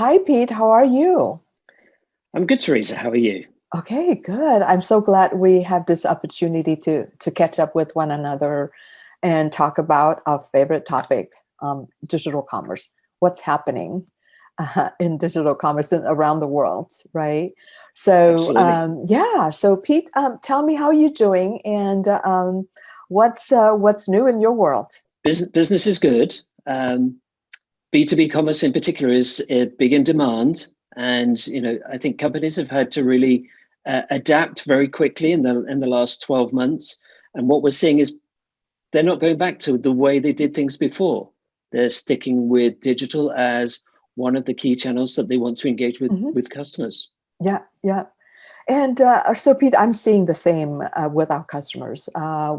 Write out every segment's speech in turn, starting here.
Hi, Pete. How are you? I'm good, Teresa. How are you? Okay, good. I'm so glad we have this opportunity to catch up with one another and talk about our favorite topic, digital commerce. What's happening in digital commerce around the world, right? So, Absolutely. yeah. So, Pete, tell me how you're doing and what's new in your world. Business is good. B2B commerce in particular is big in demand. And, I think companies have had to really adapt very quickly in the last 12 months. And what we're seeing is they're not going back to the way they did things before. They're sticking with digital as one of the key channels that they want to engage Hmm. with customers. Yeah, yeah. And so, Pete, I'm seeing the same with our customers.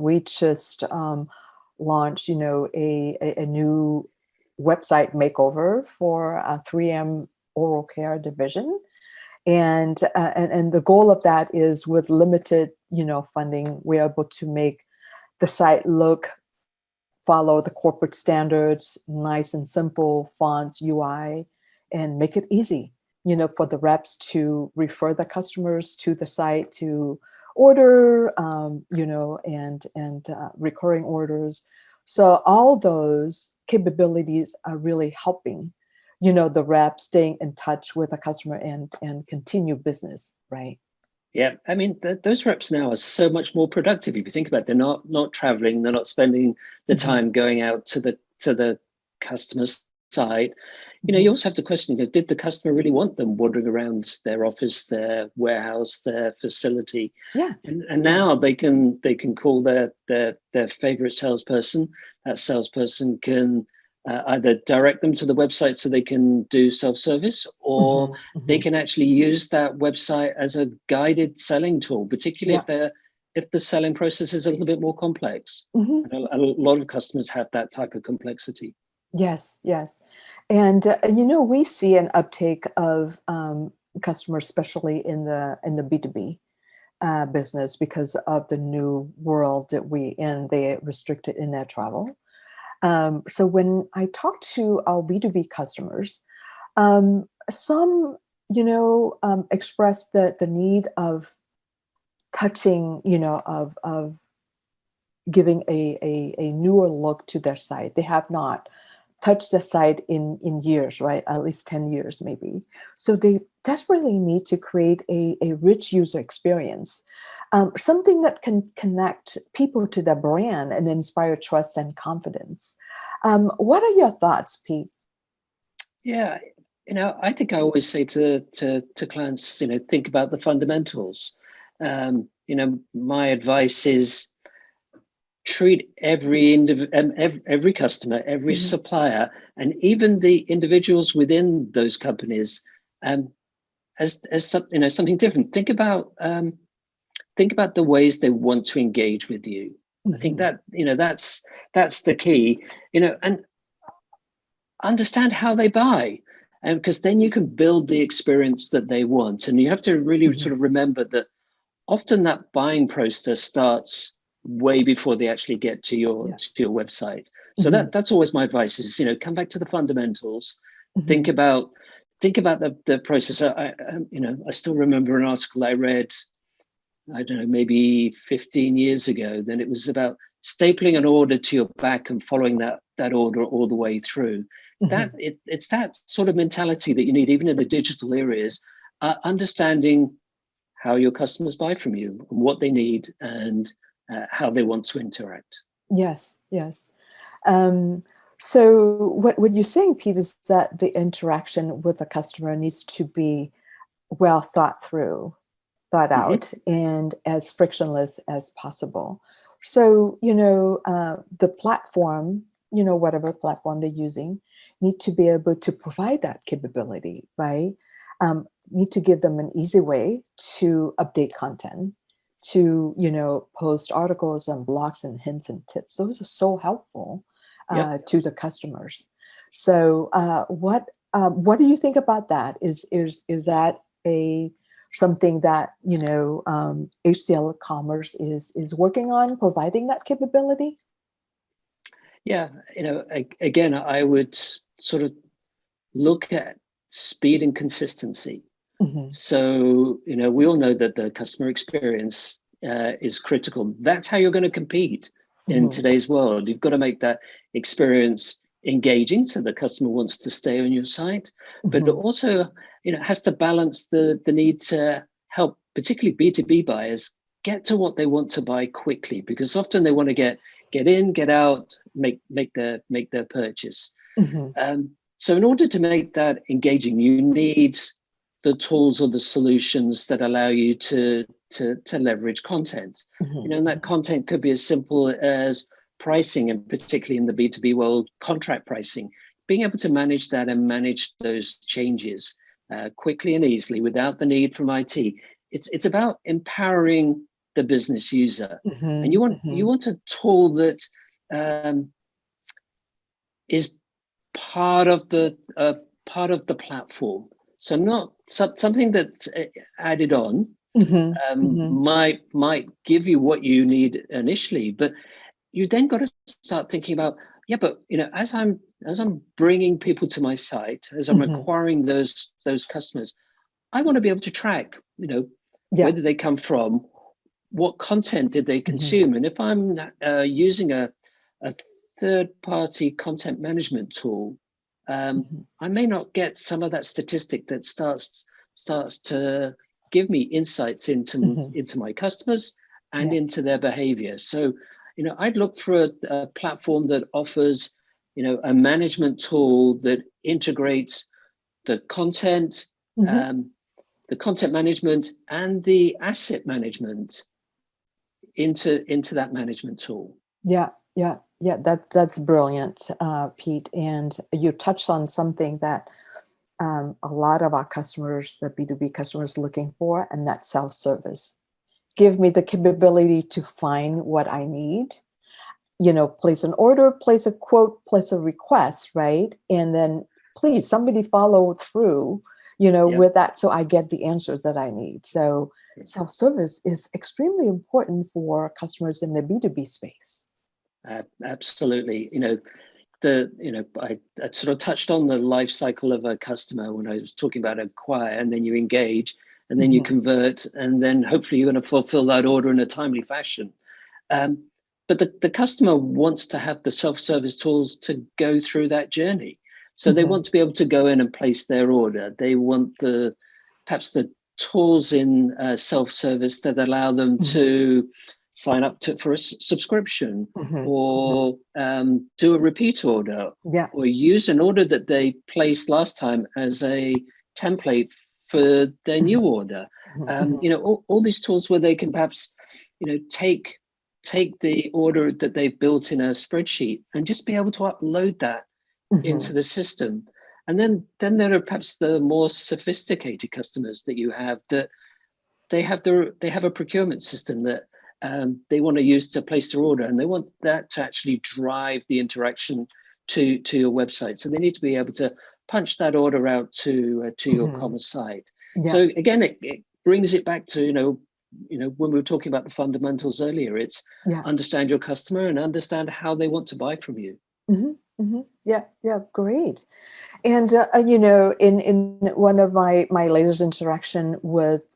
We just launched, a new website makeover for 3M oral care division, and the goal of that is with limited, funding, we're able to make the site follow the corporate standards, nice and simple fonts, UI, and make it easy, for the reps to refer the customers to the site to order, and recurring orders. So all those capabilities are really helping, the rep staying in touch with the customer and continue business, right? Yeah, I mean, those reps now are so much more productive. If you think about it, they're not traveling, they're not spending the Hmm. time going out to the customer's site. Hmm. You also have to question, did the customer really want them wandering around their office, their warehouse, their facility? Yeah, And yeah. now they can call their favorite salesperson. That salesperson can either direct them to the website so they can do self-service, or Hmm. they Hmm. can actually use that website as a guided selling tool, particularly Yeah. if the selling process is a little bit more complex. Hmm. And a lot of customers have that type of complexity. Yes, yes. And we see an uptake of customers, especially in the B2B business, because of the new world that we in. They restricted internet travel. So when I talk to our B2B customers, some express the need of touching, of giving a newer look to their site. They have not touched the site in years, right? At least 10 years, maybe. So they desperately need to create a rich user experience, something that can connect people to their brand and inspire trust and confidence. What are your thoughts, Pete? Yeah, I think I always say to clients, think about the fundamentals. My advice is treat every customer, every Mhm. supplier, and even the individuals within those companies, um, as something different. Think about the ways they want to engage with you. I think Mhm. that's the key. And understand how they buy, and because then you can build the experience that they want. And you have to really Mhm. sort of remember that often that buying process starts way before they actually get to your Yeah. website. So Mhm. that's always my advice is, come back to the fundamentals. think Mhm. about think about the process. I still remember an article I read, I don't know, maybe 15 years ago. Then it was about stapling an order to your back and following that order all the way through. Mhm. It's that sort of mentality that you need even in the digital areas, understanding how your customers buy from you and what they need, and how they want to interact. Yes, yes. Um, so what you're saying, Pete, is that the interaction with the customer needs to be well thought through, thought Hmm. out, and as frictionless as possible. So, the platform, whatever platform they're using, need to be able to provide that capability, right? Need to give them an easy way to update content, to, post articles and blogs and hints and tips. Those are so helpful Yep. to the customers. So, what do you think about that? Is that a something that HCL Commerce is working on providing that capability? Yeah. Again, I would sort of look at speed and consistency. Mhm. So, we all know that the customer experience is critical. That's how you're going to compete in Mhm. today's world. You've got to make that experience engaging so the customer wants to stay on your site, but Mhm. also, has to balance the need to help, particularly B2B buyers, get to what they want to buy quickly, because often they want to get in, get out, make their purchase. Mhm. So in order to make that engaging, you need the tools or the solutions that allow you to leverage content. Mhm. And that content could be as simple as pricing, and particularly in the B2B world, contract pricing, being able to manage that and manage those changes quickly and easily without the need from IT. It's about empowering the business user, and Mhm. you Mhm. want a tool that is part of the platform. So not something that's added on, Mhm. Mhm. might give you what you need initially, but you then got to start thinking about, yeah, but as I'm bringing people to my site, as I'm Mhm. acquiring those customers, I want to be able to track, Yeah. where did they come from, what content did they Mhm. consume, and if I'm using a third-party content management tool, Mhm. I may not get some of that statistic that starts to give me insights Mhm. into my customers and Yeah. into their behavior. So, I'd look for a platform that offers, a management tool that integrates the content, Mhm. um, the content management and the asset management into that management tool. Yeah. Yeah. Yeah. That's brilliant, Pete. And you touched on something that a lot of our customers, the B2B customers, looking for, and that's self-service. Give me the capability to find what I need, place an order, place a quote, place a request, right? And then please somebody follow through, Yep. with that so I get the answers that I need. So self-service is extremely important for customers in the B2B space. Absolutely. I sort of touched on the life cycle of a customer when I was talking about acquire, and then you engage, and then you Mhm. convert, and then hopefully you're going to fulfill that order in a timely fashion. Um, but the customer wants to have the self-service tools to go through that journey. So they Mhm. want to be able to go in and place their order. They want perhaps the tools in self-service that allow them Mhm. to sign up for a subscription, Mhm. Mhm. or do a repeat order, Yeah. or use an order that they placed last time as a template for their Mhm. new order. Mhm. Mhm. All these tools where they can perhaps, take the order that they've built in a spreadsheet and just be able to upload that into Mhm. the system. And then there are perhaps the more sophisticated customers that you have, that they have a procurement system that they want to use to place their order, and they want that to actually drive the interaction to your website. So they need to be able to punch that order out to your Mhm. commerce site. Yeah. So again, it brings it back to when we were talking about the fundamentals earlier. It's Yeah. understand your customer and understand how they want to buy from you. Mhm. Mhm. Yeah. Yeah. Great. And in one of my latest interaction with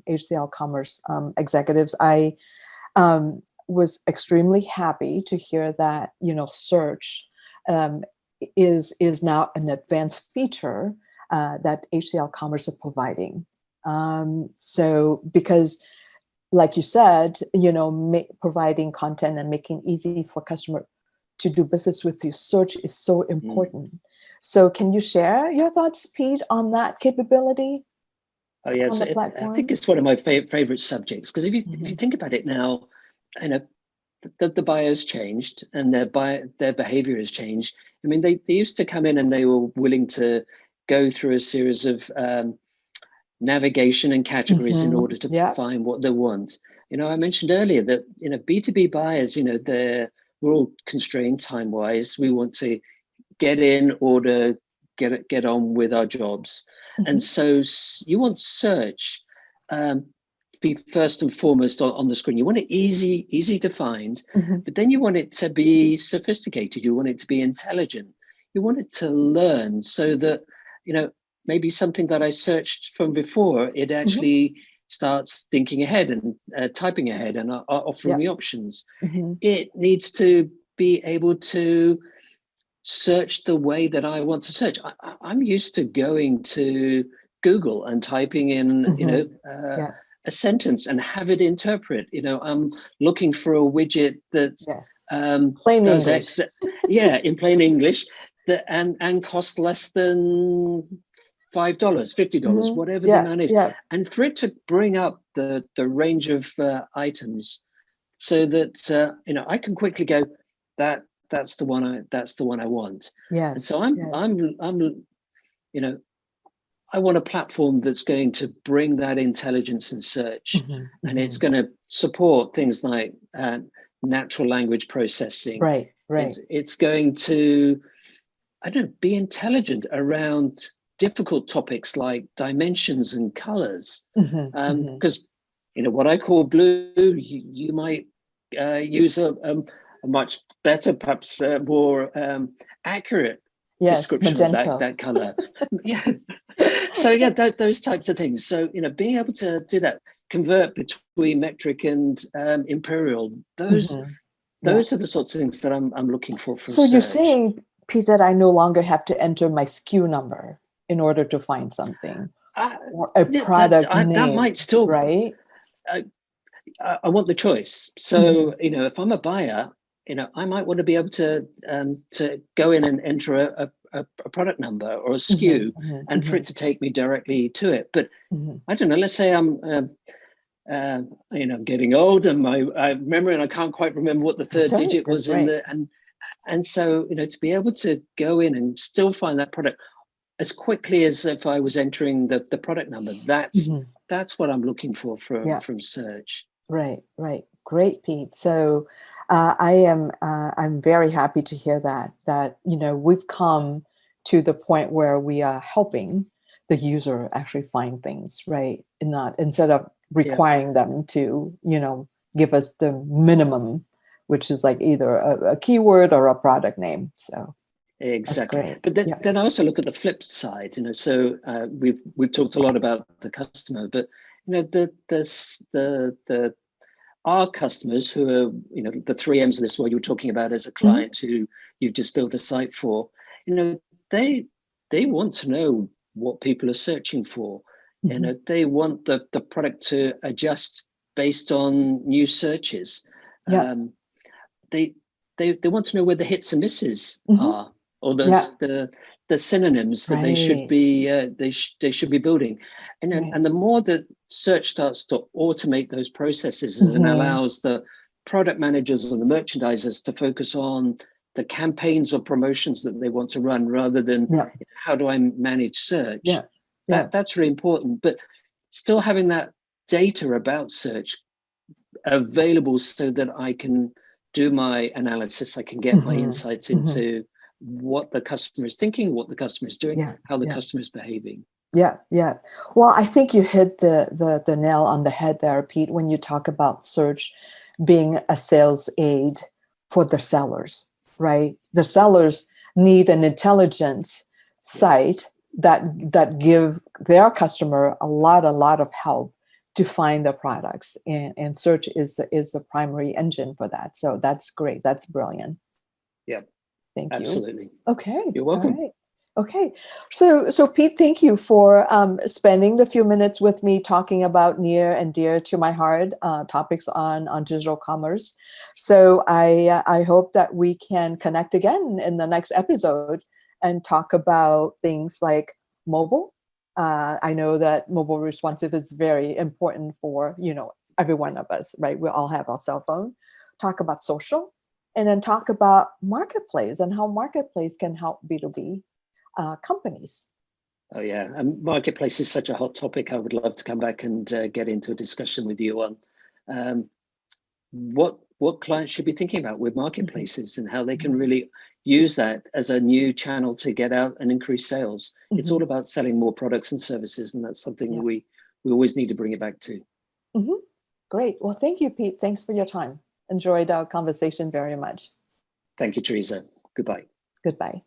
HCL Commerce executives, I was extremely happy to hear that search um, is now an advanced feature that HCL Commerce is providing. So because, like you said, providing content and making easy for customer to do business with you, search is so Mm. important. So can you share your thoughts, Pete, on that capability Oh on yes, the I think platform? it's one of my favorite subjects, because if you Mhm. think about it now, you know the buyer's changed and their behavior has changed. I mean, they used to come in and they were willing to go through a series of navigation and categories in order to Yeah. find what they want. I mentioned earlier that B2B buyers, we're all constrained time wise. We want to get in, order, get on with our jobs, and Mhm. so you want search to be first and foremost on the screen. You want it easy to find, Mhm. but then you want it to be sophisticated. You want it to be intelligent. You want it to learn, so that maybe something that I searched from before, it actually starts thinking ahead and typing ahead and offering me options. It needs to be able to search the way that I want to search. I'm used to going to Google and typing in, a sentence and have it interpret. I'm looking for a widget that plain does English. in plain English, that and cost less than $5, $50, whatever the amount is, and for it to bring up the range of items, so that I can quickly go, that's the one I want. Yes. And so I'm I want a platform that's going to bring that intelligence in search, and it's going to support things like natural language processing. Right. It's going to, be intelligent around difficult topics like dimensions and colors. Because what I call blue, you might use a much better, perhaps more accurate description magenta. of that color. So those types of things. So being able to do that, convert between metric and imperial, those are the sorts of things that I'm looking for from so search. You're saying, Pete, that I no longer have to enter my SKU number in order to find something, or a product name. That might still, right? I want the choice. So if I'm a buyer, I might want to be able to go in and enter a product number or a SKU, and for it to take me directly to it. But I don't know. Let's say I'm getting old, and my memory, and I can't quite remember what the third digit was in the and so to be able to go in and still find that product as quickly as if I was entering the product number. That's what I'm looking for from search. Right. Great, Pete. So I'm very happy to hear that we've come to the point where we are helping the user actually find things, right? And instead of requiring them to, give us the minimum, which is like either a keyword or a product name. So exactly. That's great. But then I also look at the flip side. So we've talked a lot about the customer, but our customers, who are the 3 M's of this, what you're talking about as a client who you've just built a site for, they want to know what people are searching for. They want the product to adjust based on new searches. They want to know where the hits and misses are, or the synonyms that they should be they should be building. And the more that search starts to automate those processes and allows the product managers or the merchandisers to focus on the campaigns or promotions that they want to run, rather than how do I manage search. That's really important. But still having that data about search available so that I can do my analysis, I can get my insights into what the customer is thinking, what the customer is doing, how the customer is behaving. Well, I think you hit the nail on the head there, Pete, when you talk about search being a sales aid for the sellers, right? The sellers need an intelligent site that give their customer a lot of help to find the products, and search is the primary engine for that. So that's great. That's brilliant. Yeah, thank you. Absolutely. Okay, you're welcome. All right. Okay, so Pete, thank you for spending the few minutes with me talking about near and dear to my heart topics on digital commerce. So I hope that we can connect again in the next episode and talk about things like mobile. I know that mobile responsive is very important for every one of us, right? We all have our cell phone. Talk about social, and then talk about marketplace and how marketplace can help B2B companies. Oh yeah, and marketplace is such a hot topic. I would love to come back and get into a discussion with you on what clients should be thinking about with marketplaces and how they can really use that as a new channel to get out and increase sales. It's all about selling more products and services, and that's something we always need to bring it back to. Great. Well, thank you, Pete. Thanks for your time. Enjoyed our conversation very much. Thank you, Teresa. Goodbye. Goodbye.